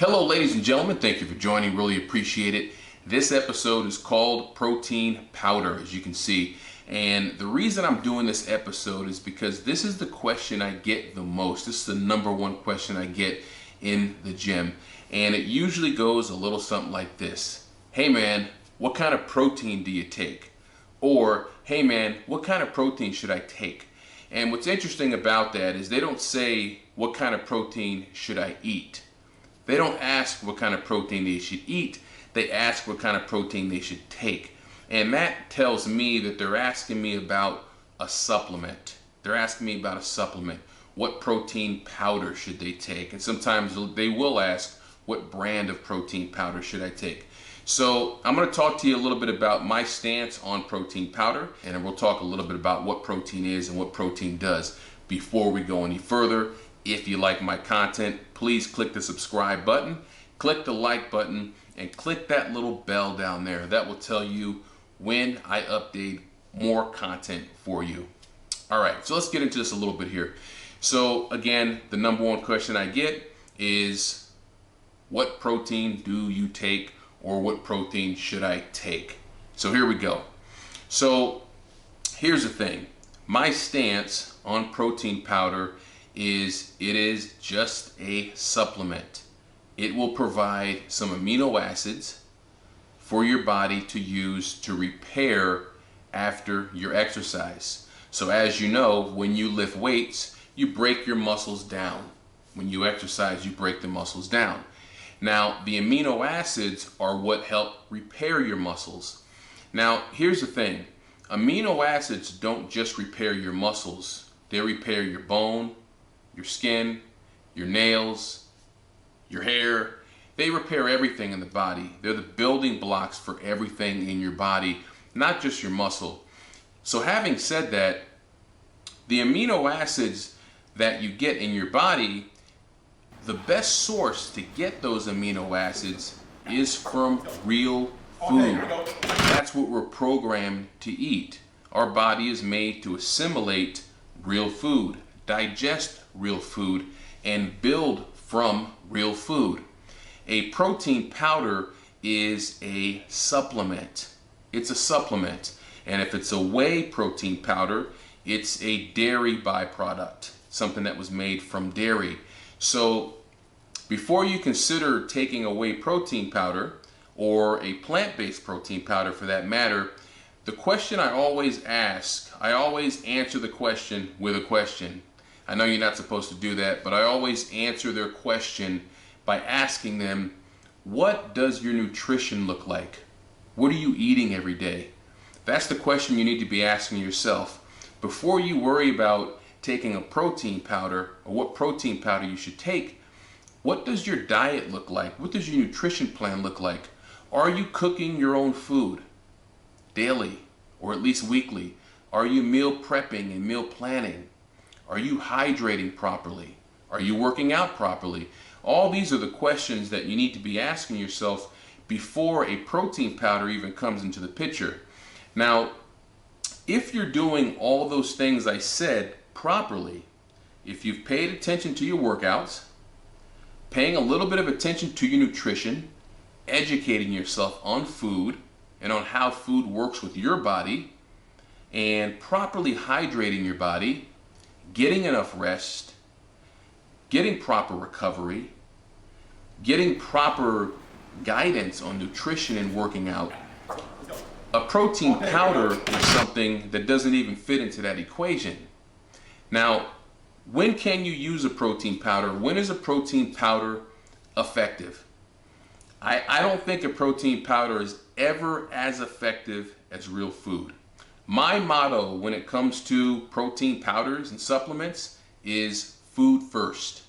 Hello, ladies and gentlemen. Thank you for joining. Really appreciate it. This episode is called Protein Powder, as you can see. And the reason I'm doing this episode is because this is the question I get the most. This is the number one question I get in the gym. And it usually goes a little something like this. Hey man, what kind of protein do you take? Or, hey man, what kind of protein should I take? And what's interesting about that is they don't say, what kind of protein should I eat? They don't ask what kind of protein they should eat. They ask what kind of protein they should take. And that tells me that they're asking me about a supplement. They're asking me about a supplement. What protein powder should they take? And sometimes they will ask, what brand of protein powder should I take? So I'm going to talk to you a little bit about my stance on protein powder, and then we'll talk a little bit about what protein is and what protein does. Before we go any further, if you like my content, please click the subscribe button, click the like button, and click that little bell down there. That will tell you when I update more content for you. All right, so let's get into this a little bit here. So again, the number one question I get is, what protein do you take, or what protein should I take? So here we go. So here's the thing. My stance on protein powder is it is just a supplement. It will provide some amino acids for your body to use to repair after your exercise. So as you know, when you lift weights, you break your muscles down. When you exercise, you break the muscles down. Now, the amino acids are what help repair your muscles. Now, here's the thing. Amino acids don't just repair your muscles. They repair your bone, your skin, your nails, your hair. They repair everything in the body. They're the building blocks for everything in your body, not just your muscle. So having said that, the amino acids that you get in your body, the best source to get those amino acids is from real food. That's what we're programmed to eat. Our body is made to assimilate real food, digest real food, and build from real food. A protein powder is a supplement. It's a supplement. And if it's a whey protein powder, it's a dairy byproduct, something that was made from dairy. So before you consider taking a whey protein powder, or a plant-based protein powder for that matter, the question I always ask, I always answer the question with a question. I know you're not supposed to do that, but I always answer their question by asking them, what does your nutrition look like? What are you eating every day? That's the question you need to be asking yourself. Before you worry about taking a protein powder, or what protein powder you should take, what does your diet look like? What does your nutrition plan look like? Are you cooking your own food daily, or at least weekly? Are you meal prepping and meal planning? Are you hydrating properly? Are you working out properly? All these are the questions that you need to be asking yourself before a protein powder even comes into the picture. Now, if you're doing all those things I said properly, if you've paid attention to your workouts, paying a little bit of attention to your nutrition, educating yourself on food and on how food works with your body, and properly hydrating your body, getting enough rest, getting proper recovery, getting proper guidance on nutrition and working out, a protein powder is something that doesn't even fit into that equation. Now, when can you use a protein powder? When is a protein powder effective? I don't think a protein powder is ever as effective as real food. My motto when it comes to protein powders and supplements is food first.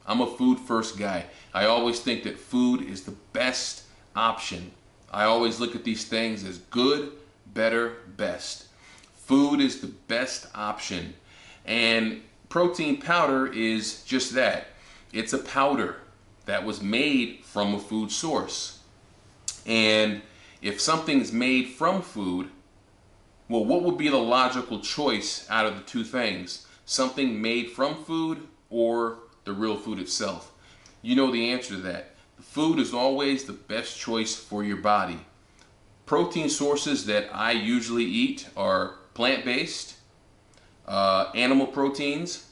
I'm a food first guy. I always think that food is the best option. I always look at these things as good, better, best. Food is the best option. And protein powder is just that. It's a powder that was made from a food source. And if something's made from food, well, what would be the logical choice out of the two things? Something made from food or the real food itself? you know the answer to that. Food is always the best choice for your body. Protein sources that I usually eat are plant-based, animal proteins,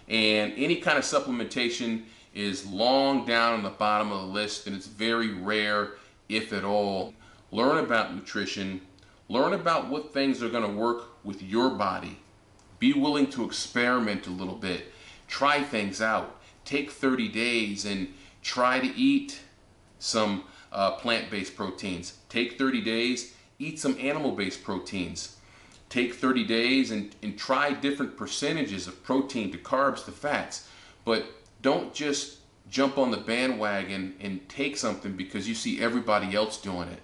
and any kind of supplementation is long down on the bottom of the list, and it's very rare, if at all. Learn about nutrition. Learn about what things are going to work with your body. Be willing to experiment a little bit. Try things out. Take 30 days and try to eat some plant-based proteins. Take 30 days, eat some animal-based proteins. Take 30 days and try different percentages of protein to carbs to fats. But don't just jump on the bandwagon and take something because you see everybody else doing it.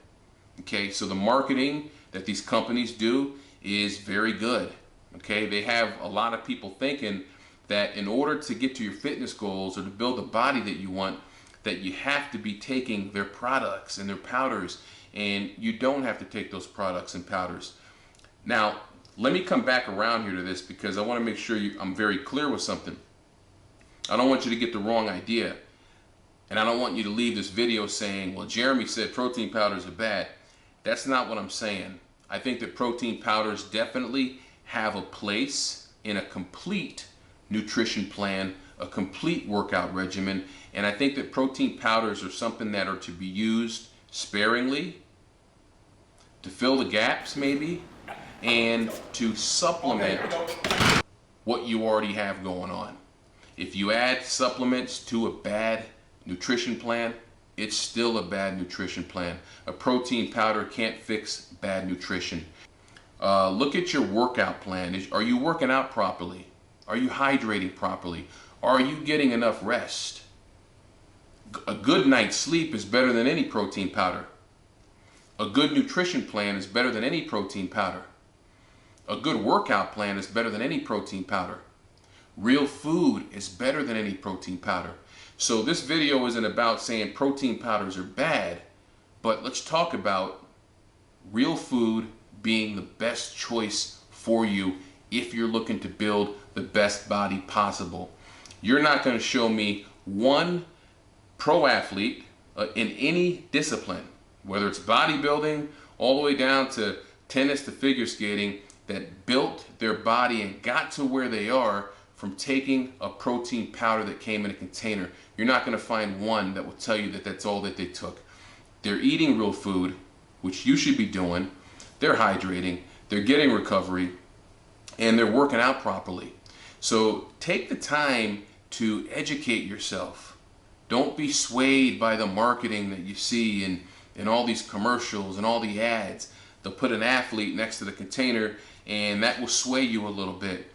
Okay, so the marketing that these companies do is very good. Okay, they have a lot of people thinking that in order to get to your fitness goals or to build the body that you want, that you have to be taking their products and their powders, and you don't have to take those products and powders. Now, let me come back around here to this because I want to make sure I'm very clear with something. I don't want you to get the wrong idea, and I don't want you to leave this video saying, well, Jeremy said protein powders are bad. That's not what I'm saying. I think that protein powders definitely have a place in a complete nutrition plan, a complete workout regimen, and I think that protein powders are something that are to be used sparingly, to fill the gaps maybe, and to supplement what you already have going on. If you add supplements to a bad nutrition plan, it's still a bad nutrition plan. A protein powder can't fix bad nutrition. Look at your workout plan. Are you working out properly? Are you hydrating properly? Are you getting enough rest? A good night's sleep is better than any protein powder. A good nutrition plan is better than any protein powder. A good workout plan is better than any protein powder. Real food is better than any protein powder. So this video isn't about saying protein powders are bad, but let's talk about real food being the best choice for you if you're looking to build the best body possible. You're not going to show me one pro athlete in any discipline, whether it's bodybuilding all the way down to tennis to figure skating, that built their body and got to where they are from taking a protein powder that came in a container. You're not going to find one that will tell you that that's all that they took. They're eating real food, which you should be doing. They're hydrating, they're getting recovery, and they're working out properly. So take the time to educate yourself. Don't be swayed by the marketing that you see in all these commercials and all the ads. They'll put an athlete next to the container and that will sway you a little bit.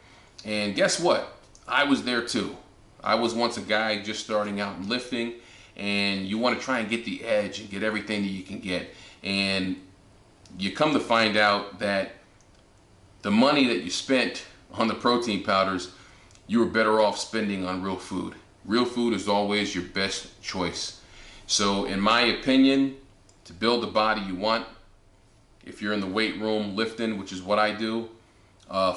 And guess what? I was there too. I was once a guy just starting out in lifting, and you want to try and get the edge and get everything that you can get. And you come to find out that the money that you spent on the protein powders, you were better off spending on real food. Real food is always your best choice. So in my opinion, to build the body you want, if you're in the weight room lifting, which is what I do,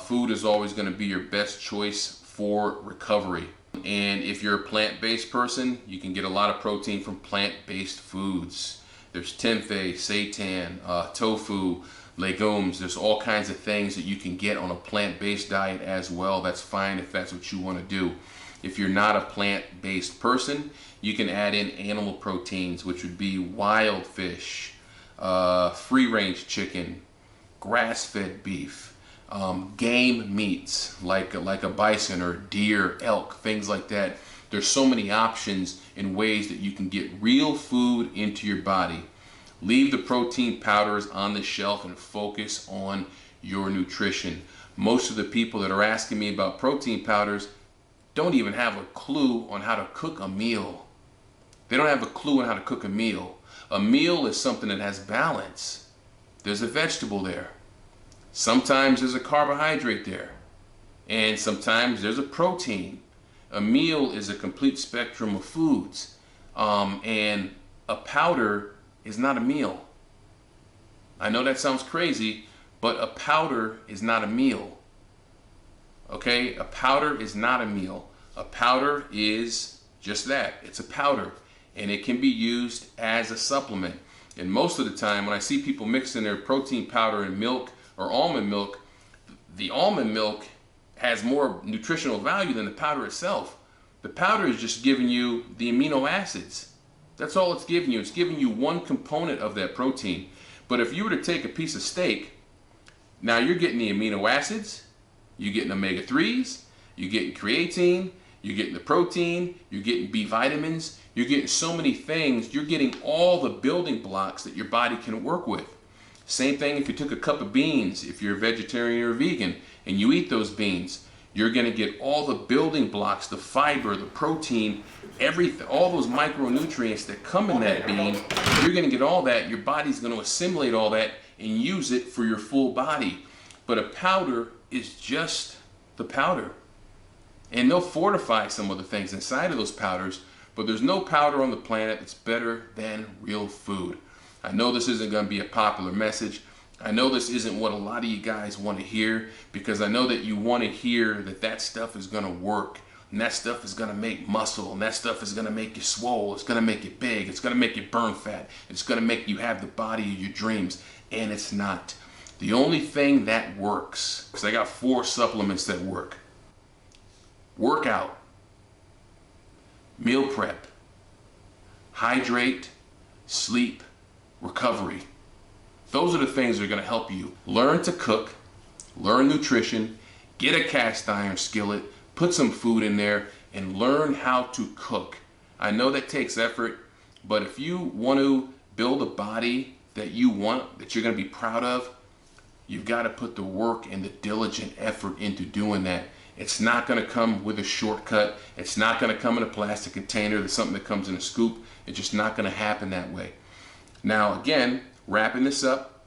food is always going to be your best choice for recovery. And if you're a plant-based person, you can get a lot of protein from plant-based foods. There's tempeh, seitan, tofu, legumes. There's all kinds of things that you can get on a plant-based diet as well. That's fine if that's what you want to do. If you're not a plant-based person, you can add in animal proteins, which would be wild fish, free-range chicken, grass-fed beef, game meats like a bison or deer, elk, things like that. There's so many options and ways that you can get real food into your body. Leave the protein powders on the shelf and focus on your nutrition. Most of the people that are asking me about protein powders don't even have a clue on how to cook a meal. They don't have a clue on how to cook a meal. A meal is something that has balance. There's a vegetable there. Sometimes there's a carbohydrate there. And sometimes there's a protein. A meal is a complete spectrum of foods. And a powder is not a meal. I know that sounds crazy, but a powder is not a meal. Okay? A powder is not a meal. A powder is Just that, it's a powder, and it can be used as a supplement. And most of the time when I see people mixing their protein powder in milk or almond milk, the almond milk has more nutritional value than the powder itself. The powder is just giving you the amino acids. That's all it's giving you. It's giving you one component of that protein. But if you were to take a piece of steak, now you're getting the amino acids, you're getting omega-3s, you're getting creatine, you're getting the protein, you're getting B vitamins, you're getting so many things. You're getting all the building blocks that your body can work with. Same thing if you took a cup of beans, if you're a vegetarian or a vegan, and you eat those beans, you're going to get all the building blocks, the fiber, the protein, everything, all those micronutrients that come in that bean. You're going to get all that. Your body's going to assimilate all that and use it for your full body. But a powder is just the powder. And they'll fortify some of the things inside of those powders, but there's no powder on the planet that's better than real food. I know this isn't going to be a popular message. I know this isn't what a lot of you guys want to hear, because I know that you want to hear that that stuff is going to work, and that stuff is going to make muscle, and that stuff is going to make you swole, it's going to make you big, it's going to make you burn fat, it's going to make you have the body of your dreams, and it's not. The only thing that works, because I got 4 supplements that work: workout, meal prep, hydrate, sleep, recovery. Those are the things that are going to help you learn to cook, learn nutrition, get a cast iron skillet, put some food in there, and learn how to cook. I know that takes effort, but if you want to build a body that you want, that you're going to be proud of, you've got to put the work and the diligent effort into doing that. It's not going to come with a shortcut. It's not going to come in a plastic container. There's something that comes in a scoop. It's just not going to happen that way. Now, again, wrapping this up,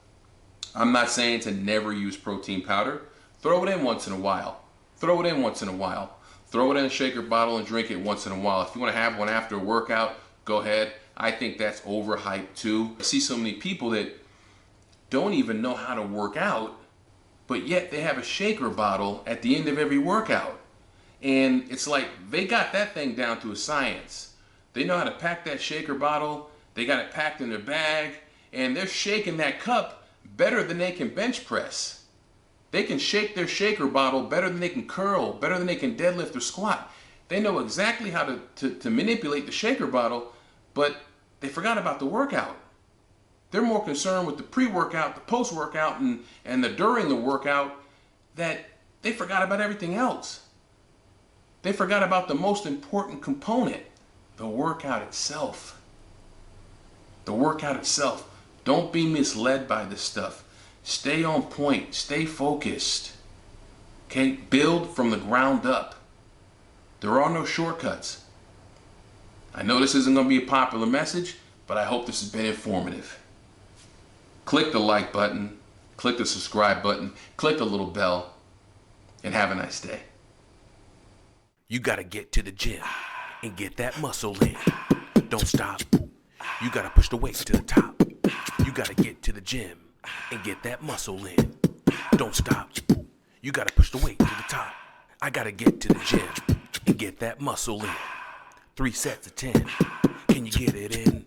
I'm not saying to never use protein powder. Throw it in once in a while. Throw it in once in a while. Throw it in a shaker bottle and drink it once in a while. If you want to have one after a workout, go ahead. I think that's overhyped too. I see so many people that don't even know how to work out, but yet they have a shaker bottle at the end of every workout. And it's like they got that thing down to a science. They know how to pack that shaker bottle. They got it packed in their bag, and they're shaking that cup better than they can bench press. They can shake their shaker bottle better than they can curl, better than they can deadlift or squat. They know exactly how to manipulate the shaker bottle, but they forgot about the workout. They're more concerned with the pre-workout, the post-workout, and the during the workout, that they forgot about everything else. They forgot about the most important component, the workout itself. The workout itself. Don't be misled by this stuff. Stay on point. Stay focused. Okay? Build from the ground up. There are no shortcuts. I know this isn't going to be a popular message, but I hope this has been informative. Click the like button. Click the subscribe button. Click the little bell. And have a nice day. You gotta get to the gym and get that muscle in. Don't stop. You gotta push the weight to the top. You gotta get to the gym and get that muscle in. Don't stop. You gotta push the weight to the top. I gotta get to the gym and get that muscle in. 3 sets of 10. Can you get it in?